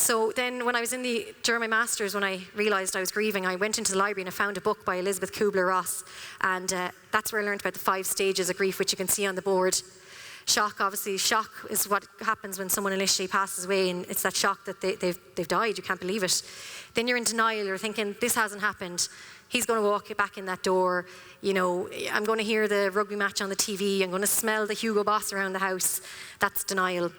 So then when I was during my Masters, when I realised I was grieving, I went into the library and I found a book by Elizabeth Kubler-Ross, and that's where I learned about the 5 stages of grief, which you can see on the board. Shock, obviously, shock is what happens when someone initially passes away, and it's that shock that they've died, you can't believe it. Then you're in denial, you're thinking, this hasn't happened. He's going to walk back in that door, you know, I'm going to hear the rugby match on the TV, I'm going to smell the Hugo Boss around the house. That's denial.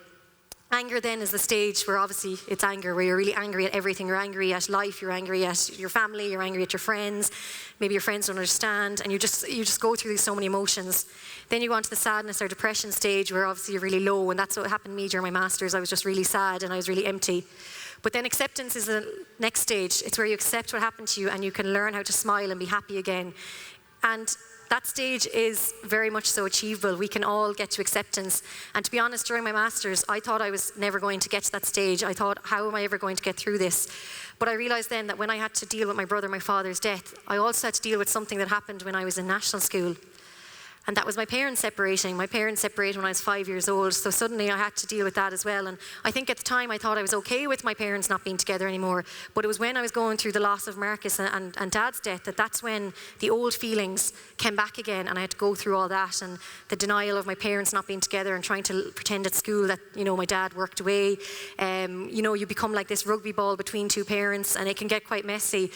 Anger then is the stage where obviously it's anger, where you're really angry at everything. You're angry at life, you're angry at your family, you're angry at your friends. Maybe your friends don't understand, and you just go through so many emotions. Then you go on to the sadness or depression stage, where obviously you're really low, and that's what happened to me during my Masters. I was just really sad and I was really empty. But then acceptance is the next stage. It's where you accept what happened to you and you can learn how to smile and be happy again. And that stage is very much so achievable. We can all get to acceptance. And to be honest, during my Masters, I thought I was never going to get to that stage. I thought, how am I ever going to get through this? But I realised then that when I had to deal with my brother, my father's death, I also had to deal with something that happened when I was in national school. And that was my parents separating. My parents separated when I was 5 years old, so suddenly I had to deal with that as well. And I think at the time I thought I was okay with my parents not being together anymore, but it was when I was going through the loss of Marcus and Dad's death that's when the old feelings came back again, and I had to go through all that, and the denial of my parents not being together and trying to pretend at school that, you know, my dad worked away. You know, you become like this rugby ball between two parents, and it can get quite messy.